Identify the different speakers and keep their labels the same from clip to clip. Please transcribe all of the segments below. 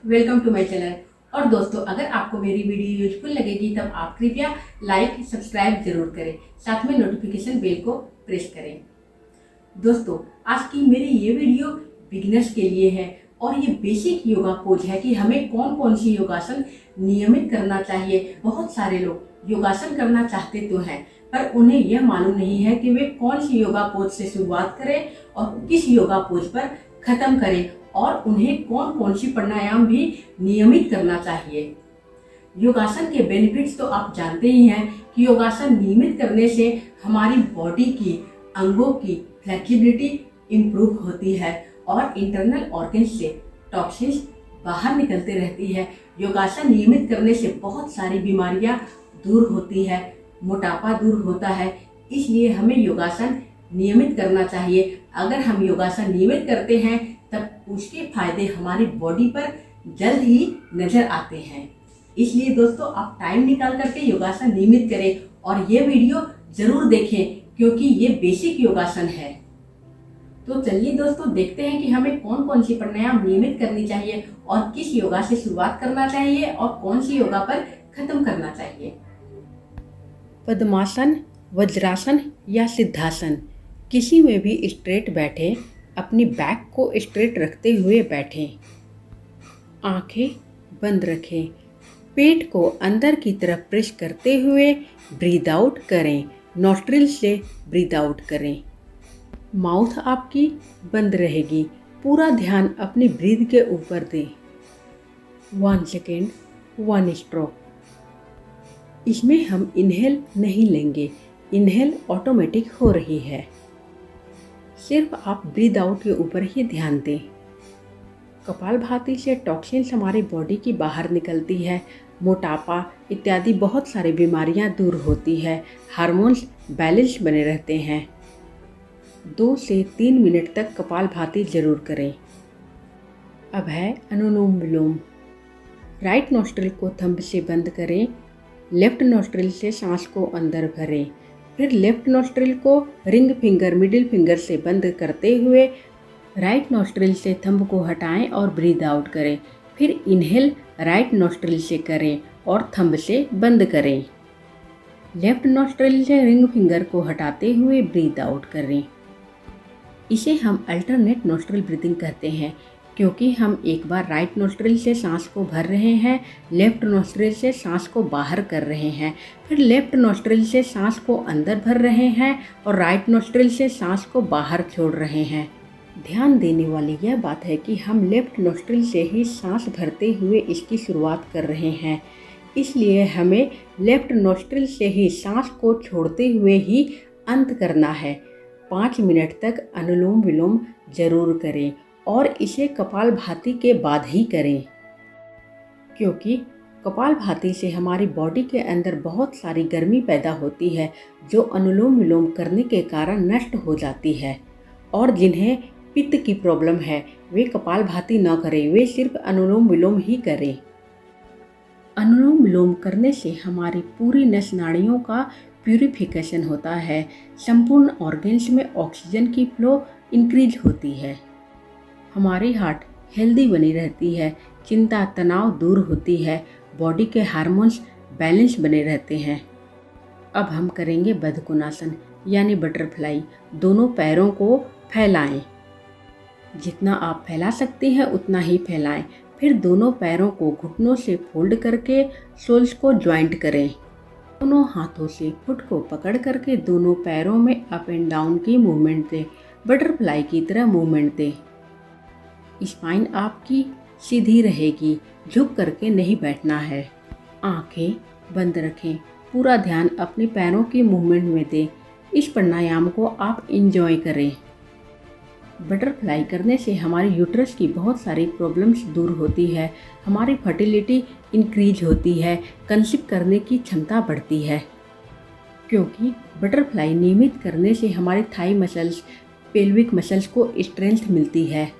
Speaker 1: Welcome to my channel. और दोस्तों, अगर आपको मेरी वीडियो यूजफुल लगेगी तब आप कृपया लाइक सब्सक्राइब जरूर करें, साथ में नोटिफिकेशन बेल को प्रेस करें। दोस्तों, आज की मेरी ये वीडियो बिगिनर्स के लिए है और ये बेसिक योगा पोज है कि हमें कौन कौन सी योगासन नियमित करना चाहिए। बहुत सारे लोग योगासन करना चाहते तो हैं, पर उन्हें यह मालूम नहीं है कि वे कौन सी योगा पोज से शुरुआत करें और किस योगा पोज पर खत्म करें, और उन्हें कौन कौन सी प्राणायाम भी नियमित करना चाहिए। योगासन के बेनिफिट्स तो आप जानते ही हैं कि योगासन नियमित करने से हमारी बॉडी की अंगों की फ्लेक्सिबिलिटी इम्प्रूव होती है और इंटरनल ऑर्गन्स से टॉक्सिन्स बाहर निकलते रहती है। योगासन नियमित करने से बहुत सारी बीमारियां दूर होती है, मोटापा दूर होता है, इसलिए हमें योगासन नियमित करना चाहिए। अगर हम योगासन नियमित करते हैं तब उसके फायदे हमारी बॉडी पर जल्द ही नजर आते हैं। इसलिए दोस्तों, आप टाइम निकाल करके योगासन नियमित करें और ये वीडियो जरूर देखें क्योंकि ये बेसिक योगासन है। तो चलिए दोस्तों, देखते हैं कि हमें कौन कौन सी प्राणायाम नियमित करनी चाहिए और किस योगा से शुरुआत करना चाहिए और कौन सी योगा पर खत्म करना चाहिए। पद्मासन, वज्रासन या सिद्धासन, किसी में भी स्ट्रेट बैठे, अपनी बैक को स्ट्रेट रखते हुए बैठें। आंखें बंद रखें, पेट को अंदर की तरफ प्रेस करते हुए ब्रीद आउट करें। नॉस्ट्रिल से ब्रीद आउट करें। माउथ आपकी बंद रहेगी। पूरा ध्यान अपनी ब्रीद के ऊपर दें। 1 सेकेंड 1 स्ट्रोक। इसमें हम इनहेल नहीं लेंगे, इनहेल ऑटोमेटिक हो रही है, सिर्फ आप ब्रीद आउट के ऊपर ही ध्यान दें। कपालभाति से टॉक्सिन्स हमारी बॉडी की बाहर निकलती है, मोटापा इत्यादि बहुत सारी बीमारियां दूर होती है, हार्मोन्स बैलेंस बने रहते हैं। 2 से 3 मिनट तक कपालभाति जरूर करें। अब है अनुलोम विलोम। राइट नोस्ट्रिल को थंब से बंद करें, लेफ्ट नोस्ट्रिल से सांस को अंदर भरें, फिर लेफ्ट नोस्ट्रिल को रिंग फिंगर मिडिल फिंगर से बंद करते हुए राइट नोस्ट्रिल से थंब को हटाएं और ब्रीद आउट करें। फिर इनहेल राइट नोस्ट्रिल से करें और थंब से बंद करें। लेफ्ट नोस्ट्रिल से रिंग फिंगर को हटाते हुए ब्रीद आउट करें। इसे हम अल्टरनेट नोस्ट्रिल ब्रीदिंग कहते हैं, क्योंकि हम एक बार राइट नोस्ट्रिल से सांस को भर रहे हैं, लेफ्ट नोस्ट्रिल से सांस को बाहर कर रहे हैं, फिर लेफ्ट नोस्ट्रिल से सांस को अंदर भर रहे हैं और राइट नोस्ट्रिल से सांस को बाहर छोड़ रहे हैं। ध्यान देने वाली यह बात है कि हम लेफ्ट नोस्ट्रिल से ही सांस भरते हुए इसकी शुरुआत कर रहे हैं, इसलिए हमें लेफ्ट नोस्ट्रिल से ही सांस को छोड़ते हुए ही अंत करना है। 5 मिनट तक अनुलोम विलोम जरूर करें और इसे कपालभाति के बाद ही करें, क्योंकि कपालभाति से हमारी बॉडी के अंदर बहुत सारी गर्मी पैदा होती है जो अनुलोम विलोम करने के कारण नष्ट हो जाती है। और जिन्हें पित्त की प्रॉब्लम है वे कपालभाति न करें, वे सिर्फ अनुलोम विलोम ही करें। अनुलोम विलोम करने से हमारी पूरी नस नाड़ियों का प्यूरिफिकेशन होता है, संपूर्ण ऑर्गन्स में ऑक्सीजन की फ्लो इंक्रीज होती है, हमारी हार्ट हेल्दी बनी रहती है, चिंता तनाव दूर होती है, बॉडी के हार्मोन्स बैलेंस बने रहते हैं। अब हम करेंगे बद्धकोणासन यानी बटरफ्लाई। दोनों पैरों को फैलाएं, जितना आप फैला सकते हैं उतना ही फैलाएं। फिर दोनों पैरों को घुटनों से फोल्ड करके सोल्स को ज्वाइंट करें। दोनों हाथों से फुट को पकड़ करके दोनों पैरों में अप एंड डाउन की मूवमेंट दें, बटरफ्लाई की तरह मूवमेंट दें। स्पाइन आपकी सीधी रहेगी, झुक करके नहीं बैठना है। आंखें बंद रखें, पूरा ध्यान अपने पैरों की मूवमेंट में दें। इस प्राणायाम को आप इंजॉय करें। बटरफ्लाई करने से हमारी यूट्रस की बहुत सारी प्रॉब्लम्स दूर होती है, हमारी फर्टिलिटी इंक्रीज होती है, कंसीव करने की क्षमता बढ़ती है, क्योंकि बटरफ्लाई नियमित करने से हमारे थाई मसल्स, पेल्विक मसल्स को स्ट्रेंथ मिलती है।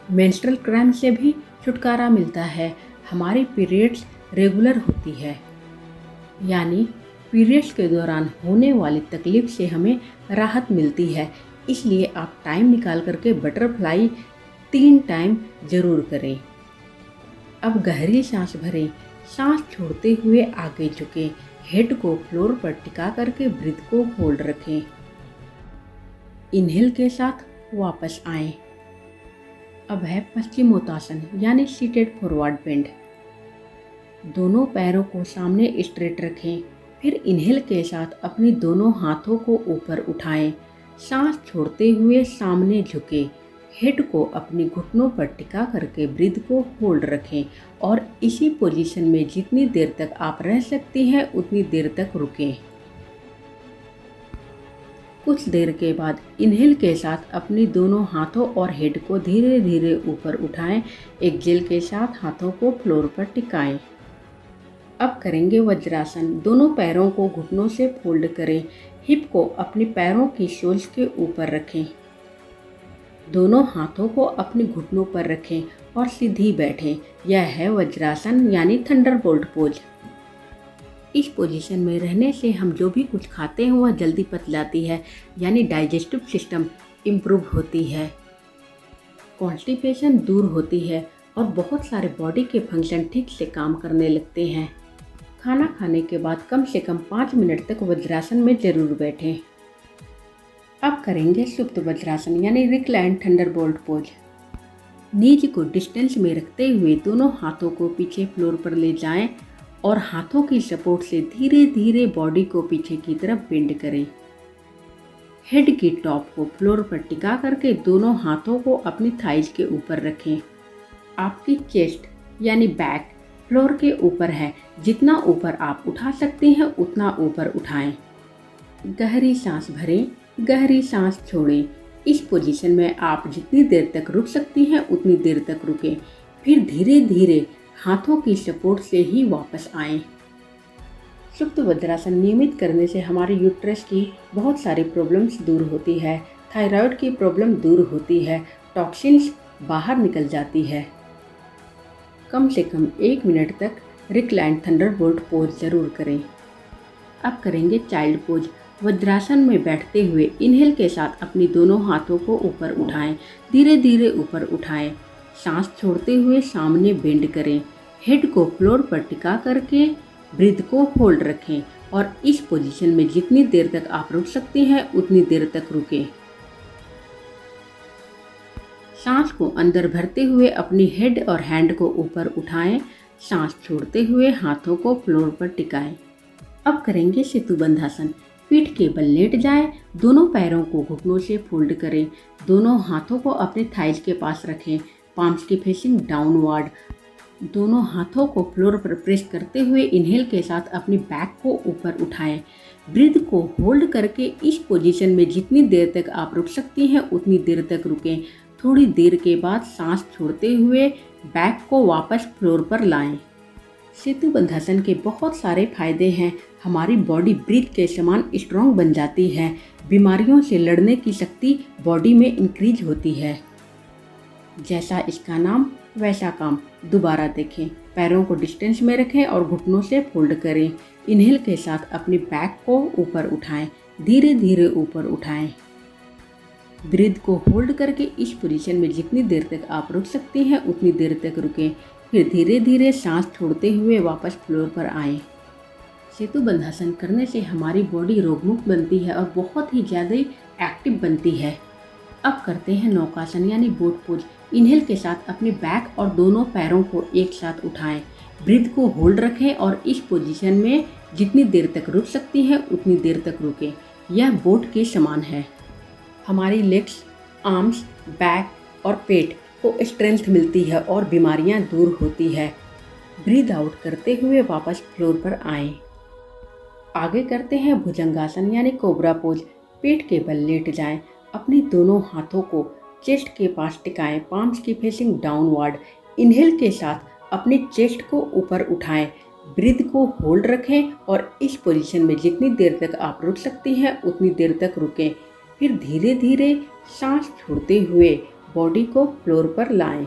Speaker 1: मेंस्ट्रुअल क्रैम्प से भी छुटकारा मिलता है, हमारी पीरियड्स रेगुलर होती है, यानी पीरियड्स के दौरान होने वाली तकलीफ से हमें राहत मिलती है। इसलिए आप टाइम निकाल करके बटरफ्लाई 3 टाइम ज़रूर करें। अब गहरी सांस भरें, सांस छोड़ते हुए आगे झुकें, हेड को फ्लोर पर टिका करके ब्रीथ को होल्ड रखें। इनहेल के साथ वापस आएं। अब है पश्चिमोत्तासन यानी सीटेड फॉरवर्ड बेंड। दोनों पैरों को सामने स्ट्रेट रखें, फिर इनहेल के साथ अपने दोनों हाथों को ऊपर उठाएं, सांस छोड़ते हुए सामने झुकें, हेड को अपने घुटनों पर टिका करके ब्रीथ को होल्ड रखें और इसी पोजीशन में जितनी देर तक आप रह सकती हैं उतनी देर तक रुकें। कुछ देर के बाद इनहेल के साथ अपनी दोनों हाथों और हेड को धीरे धीरे ऊपर उठाएं, एक्सहेल के साथ हाथों को फ्लोर पर टिकाएं। अब करेंगे वज्रासन। दोनों पैरों को घुटनों से फोल्ड करें, हिप को अपने पैरों की सोल्स के ऊपर रखें, दोनों हाथों को अपने घुटनों पर रखें और सीधी बैठें। यह है वज्रासन यानी थंडरबोल्ट पोज। इस पोजीशन में रहने से हम जो भी कुछ खाते हैं वह जल्दी पच जाती है, यानी डाइजेस्टिव सिस्टम इम्प्रूव होती है, कॉन्स्टिपेशन दूर होती है और बहुत सारे बॉडी के फंक्शन ठीक से काम करने लगते हैं। खाना खाने के बाद कम से कम 5 मिनट तक वज्रासन में जरूर बैठें। अब करेंगे सुप्त वज्रासन यानी रिक्लाइन थंडरबोल्ट पोज। नीज को डिस्टेंस में रखते हुए दोनों हाथों को पीछे फ्लोर पर ले जाएं और हाथों की सपोर्ट से धीरे धीरे बॉडी को पीछे की तरफ बेंड करें। हेड की टॉप को फ्लोर पर टिका करके दोनों हाथों को अपनी थाइज के ऊपर रखें। आपकी चेस्ट यानी बैक फ्लोर के ऊपर है, जितना ऊपर आप उठा सकते हैं उतना ऊपर उठाएं। गहरी सांस भरें, गहरी सांस छोड़ें। इस पोजीशन में आप जितनी देर तक रुक सकती हैं उतनी देर तक रुकें, फिर धीरे धीरे हाथों की सपोर्ट से ही वापस आएं। सुप्त वज्रासन नियमित करने से हमारे यूट्रस की बहुत सारी प्रॉब्लम्स दूर होती है, थायराइड की प्रॉब्लम दूर होती है, टॉक्सिन्स बाहर निकल जाती है। कम से कम 1 मिनट तक रिक्लाइन थंडरबोल्ट पोज जरूर करें। अब करेंगे चाइल्ड पोज। वज्रासन में बैठते हुए इनहेल के साथ अपनी दोनों हाथों को ऊपर उठाएं, धीरे धीरे ऊपर उठाएं, सांस छोड़ते हुए सामने बेंड करें, हेड को फ्लोर पर टिका करके ब्रीथ को होल्ड रखें और इस पोजीशन में जितनी देर तक आप रुक सकती हैं उतनी देर तक रुकें। सांस को अंदर भरते हुए अपनी हेड और हैंड को ऊपर उठाएं, सांस छोड़ते हुए हाथों को फ्लोर पर टिकाएं। अब करेंगे सेतुबंधासन। पीठ के बल लेट जाएं, दोनों पैरों को घुटनों से फोल्ड करें, दोनों हाथों को अपने थाइज के पास रखें, पाम्स की फेसिंग डाउनवर्ड, दोनों हाथों को फ्लोर पर प्रेस करते हुए इनहेल के साथ अपनी बैक को ऊपर उठाएं। ब्रीथ को होल्ड करके इस पोजीशन में जितनी देर तक आप रुक सकती हैं उतनी देर तक रुकें। थोड़ी देर के बाद सांस छोड़ते हुए बैक को वापस फ्लोर पर लाएं। सेतुबंधासन के बहुत सारे फायदे हैं। हमारी बॉडी ब्रीथ के समान स्ट्रॉन्ग बन जाती है, बीमारियों से लड़ने की शक्ति बॉडी में इंक्रीज होती है। जैसा इसका नाम वैसा काम। दोबारा देखें, पैरों को डिस्टेंस में रखें और घुटनों से फोल्ड करें। इनहेल के साथ अपनी बैक को ऊपर उठाएं, धीरे धीरे ऊपर उठाएं। ब्रीथ को होल्ड करके इस पोजीशन में जितनी देर तक आप रुक सकती हैं उतनी देर तक रुकें, फिर धीरे धीरे सांस छोड़ते हुए वापस फ्लोर पर आएं। सेतुबंधासन करने से हमारी बॉडी रोगमुक्त बनती है और बहुत ही ज़्यादा एक्टिव बनती है। अब करते हैं नौकासन यानी बोट पोज। इनहेल के साथ अपने बैक और दोनों पैरों को एक साथ उठाएं, ब्रीथ को होल्ड रखें और इस पोजीशन में जितनी देर तक रुक सकती हैं उतनी देर तक रुकें। यह बोट के समान है। हमारी लेग्स, आर्म्स, बैक और पेट को स्ट्रेंथ मिलती है और बीमारियां दूर होती है। ब्रीद आउट करते हुए वापस फ्लोर पर आएं। आगे करते हैं भुजंगासन यानी कोबरा पोज। पेट के बल लेट जाएं, अपने दोनों हाथों को चेस्ट के पास टिकाएं, पाम्स की फेसिंग डाउनवर्ड। इनहेल के साथ अपने चेस्ट को ऊपर उठाएं, ब्रीथ को होल्ड रखें और इस पोजीशन में जितनी देर तक आप रुक सकती हैं उतनी देर तक रुकें, फिर धीरे धीरे सांस छोड़ते हुए बॉडी को फ्लोर पर लाएं।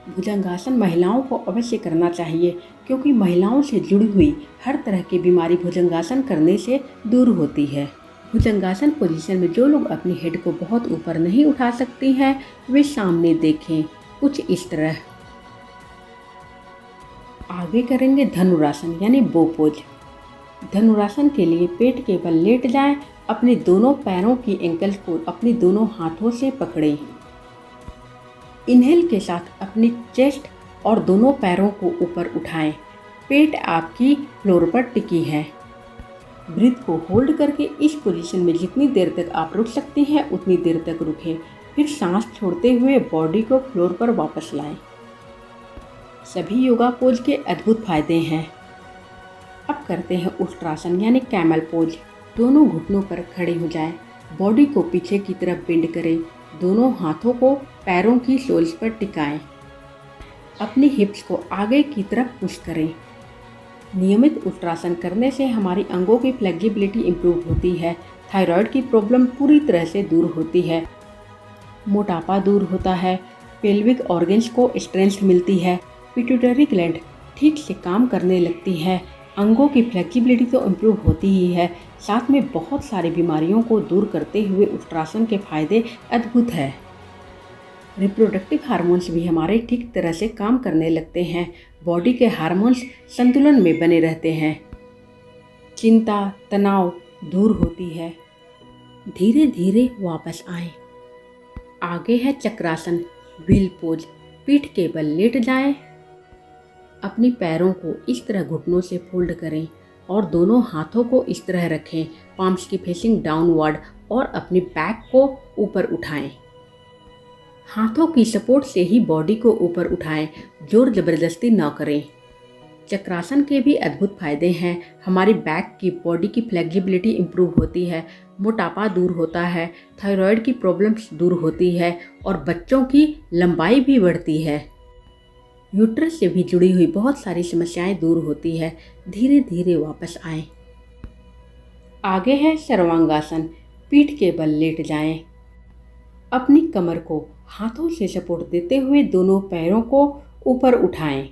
Speaker 1: भुजंगासन महिलाओं को अवश्य करना चाहिए क्योंकि महिलाओं से जुड़ी हुई हर तरह की बीमारी भुजंगासन करने से दूर होती है। भुजंगासन पोजीशन में जो लोग अपनी हेड को बहुत ऊपर नहीं उठा सकती हैं वे सामने देखें, कुछ इस तरह। आगे करेंगे धनुरासन यानी बो पोज। धनुरासन के लिए पेट के बल लेट जाएं, अपने दोनों पैरों की एंकल्स को अपनी दोनों हाथों से पकड़ें। इनहेल के साथ अपनी चेस्ट और दोनों पैरों को ऊपर उठाएं। पेट आपकी फ्लोर पर टिकी है। ब्रीथ को होल्ड करके इस पोजीशन में जितनी देर तक आप रुक सकती हैं उतनी देर तक रुकें। फिर सांस छोड़ते हुए बॉडी को फ्लोर पर वापस लाएं। सभी योगा पोज के अद्भुत फायदे हैं। अब करते हैं उष्ट्रासन यानी कैमल पोज। दोनों घुटनों पर खड़े हो जाएं। बॉडी को पीछे की तरफ बेंड करें। दोनों हाथों को पैरों की सोल्स पर टिकाएं। अपनी हिप्स को आगे की तरफ पुश करें। नियमित उष्ट्रासन करने से हमारी अंगों की फ्लेक्सिबिलिटी इम्प्रूव होती है। थायराइड की प्रॉब्लम पूरी तरह से दूर होती है। मोटापा दूर होता है। पेल्विक ऑर्गन्स को स्ट्रेंथ मिलती है। पिट्यूटरी ग्लैंड ठीक से काम करने लगती है। अंगों की फ्लेक्सिबिलिटी तो इम्प्रूव होती ही है, साथ में बहुत सारी बीमारियों को दूर करते हुए उष्ट्रासन के फायदे अद्भुत है। रिप्रोडक्टिव हार्मोन्स भी हमारे ठीक तरह से काम करने लगते हैं। बॉडी के हार्मोन्स संतुलन में बने रहते हैं। चिंता तनाव दूर होती है। धीरे धीरे वापस आएं। आगे है चक्रासन व्हील पोज। पीठ के बल लेट जाएं। अपनी पैरों को इस तरह घुटनों से फोल्ड करें और दोनों हाथों को इस तरह रखें, पाम्स की फेसिंग डाउनवर्ड, और अपनी बैक को ऊपर उठाएं। हाथों की सपोर्ट से ही बॉडी को ऊपर उठाएं, जोर जबरदस्ती न करें। चक्रासन के भी अद्भुत फायदे हैं। हमारी बैक की बॉडी की फ्लेक्सिबिलिटी इम्प्रूव होती है। मोटापा दूर होता है। थायराइड की प्रॉब्लम्स दूर होती है और बच्चों की लंबाई भी बढ़ती है। यूट्रस से भी जुड़ी हुई बहुत सारी समस्याएं दूर होती है। धीरे धीरे वापस आएं। आगे है सर्वांगासन। पीठ के बल लेट जाएं। अपनी कमर को हाथों से सपोर्ट देते हुए दोनों पैरों को ऊपर उठाएं।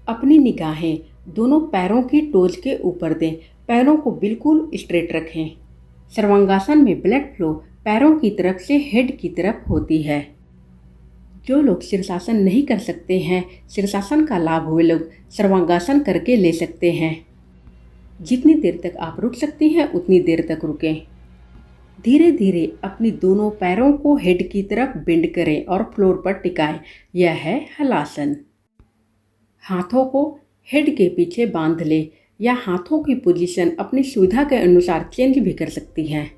Speaker 1: अपनी निगाहें दोनों पैरों की टोज के ऊपर दें। पैरों को बिल्कुल स्ट्रेट रखें। सर्वांगासन में ब्लड फ्लो पैरों की तरफ से हेड की तरफ होती है। जो लोग शीर्षासन नहीं कर सकते हैं, शीर्षासन का लाभ वे लोग सर्वांगासन करके ले सकते हैं। जितनी देर तक आप रुक सकती हैं उतनी देर तक रुकें। धीरे धीरे अपनी दोनों पैरों को हेड की तरफ बेंड करें और फ्लोर पर टिकाएं। यह है हलासन। हाथों को हेड के पीछे बांध लें या हाथों की पोजीशन अपनी सुविधा के अनुसार चेंज भी कर सकती हैं।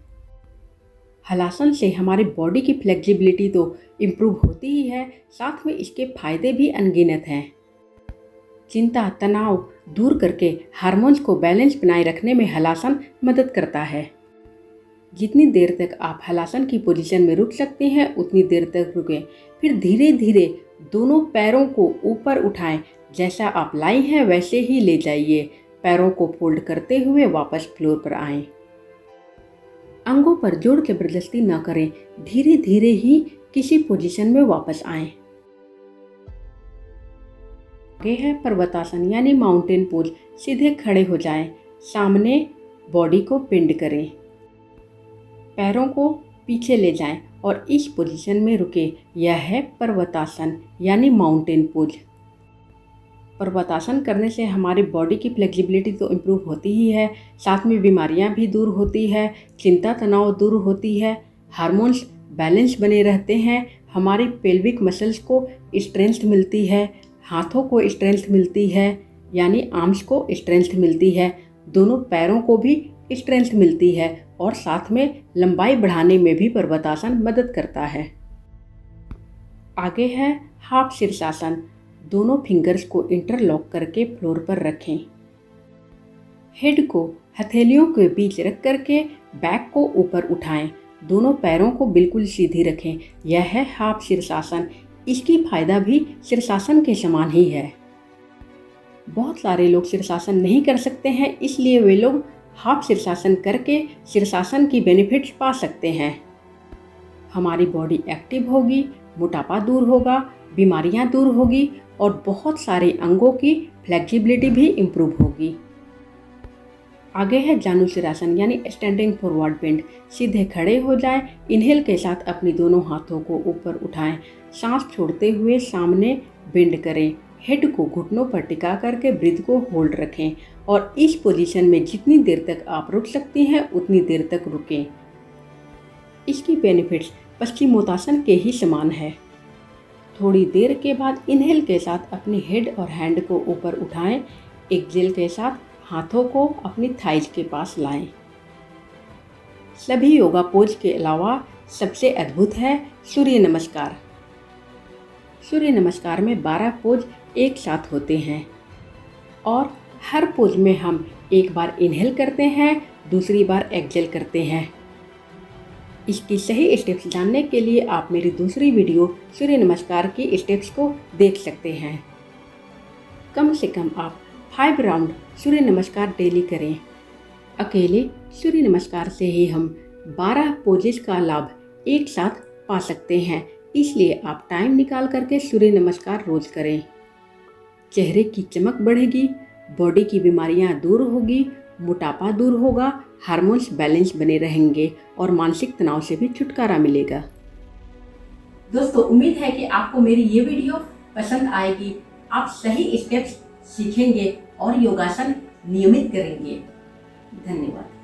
Speaker 1: हलासन से हमारी बॉडी की फ्लेक्सिबिलिटी तो इम्प्रूव होती ही है, साथ में इसके फायदे भी अनगिनत हैं। चिंता तनाव दूर करके हार्मोन्स को बैलेंस बनाए रखने में हलासन मदद करता है। जितनी देर तक आप हलासन की पोजीशन में रुक सकते हैं उतनी देर तक रुकें। फिर धीरे धीरे दोनों पैरों को ऊपर उठाएं। जैसा आप लाई हैं वैसे ही ले जाइए। पैरों को फोल्ड करते हुए वापस फ्लोर पर आएं। अंगों पर जोर जबरदस्ती न करें। धीरे धीरे ही किसी पोजीशन में वापस आएं। आगे है पर्वतासन यानी माउंटेन पोज। सीधे खड़े हो जाएं। सामने बॉडी को बेंड करें। पैरों को पीछे ले जाएं और इस पोजीशन में रुके। यह है पर्वतासन यानी माउंटेन पोज। पर्वतासन करने से हमारी बॉडी की फ्लेक्सिबिलिटी तो इम्प्रूव होती ही है, साथ में बीमारियां भी दूर होती है। चिंता तनाव दूर होती है। हार्मोन्स बैलेंस बने रहते हैं। हमारी पेल्विक मसल्स को स्ट्रेंथ मिलती है। हाथों को स्ट्रेंथ मिलती है यानी आर्म्स को स्ट्रेंथ मिलती है। दोनों पैरों को भी स्ट्रेंथ मिलती है और साथ में लंबाई बढ़ाने में भी पर्वतासन मदद करता है। आगे है हाफ शीर्षासन। दोनों फिंगर्स को इंटरलॉक करके फ्लोर पर रखें। हेड को हथेलियों के बीच रख करके बैक को ऊपर उठाएं। दोनों पैरों को बिल्कुल सीधी रखें। यह है हाफ शीर्षासन। इसकी फायदा भी शीर्षासन के समान ही है। बहुत सारे लोग शीर्षासन नहीं कर सकते हैं, इसलिए वे लोग हाफ शीर्षासन करके शीर्षासन की बेनिफिट्स पा सकते हैं। हमारी बॉडी एक्टिव होगी, मोटापा दूर होगा, बीमारियां दूर होगी और बहुत सारे अंगों की फ्लेक्सिबिलिटी भी इम्प्रूव होगी। आगे है जानुशिरासन यानी स्टैंडिंग फॉरवर्ड बेंड। सीधे खड़े हो जाएं। इनहेल के साथ अपनी दोनों हाथों को ऊपर उठाएं। सांस छोड़ते हुए सामने बेंड करें। हेड को घुटनों पर टिका करके ब्रीथ को होल्ड रखें और इस पोजीशन में जितनी देर तक आप रुक सकती हैं उतनी देर तक रुकें। इसकी बेनिफिट्स पश्चिमोत्तासन के ही समान है। थोड़ी देर के बाद इनहेल के साथ अपनी हेड और हैंड को ऊपर उठाएं। एक्सहेल के साथ हाथों को अपनी थाइज के पास लाएं। सभी योगा पोज के अलावा सबसे अद्भुत है सूर्य नमस्कार। सूर्य नमस्कार में 12 पोज एक साथ होते हैं और हर पोज में हम एक बार इनहेल करते हैं, दूसरी बार एक्सहेल करते हैं। इसकी सही स्टेप्स जानने के लिए आप मेरी दूसरी वीडियो सूर्य नमस्कार की स्टेप्स को देख सकते हैं। कम से कम आप 5 राउंड सूर्य नमस्कार डेली करें। अकेले सूर्य नमस्कार से ही हम 12 पोजेस का लाभ एक साथ पा सकते हैं, इसलिए आप टाइम निकाल करके सूर्य नमस्कार रोज करें। चेहरे की चमक बढ़ेगी, बॉडी की बीमारियां दूर होगी, मोटापा दूर होगा, हार्मोन्स बैलेंस बने रहेंगे और मानसिक तनाव से भी छुटकारा मिलेगा। दोस्तों, उम्मीद है कि आपको मेरी ये वीडियो पसंद आएगी। आप सही स्टेप्स सीखेंगे और योगासन नियमित करेंगे। धन्यवाद।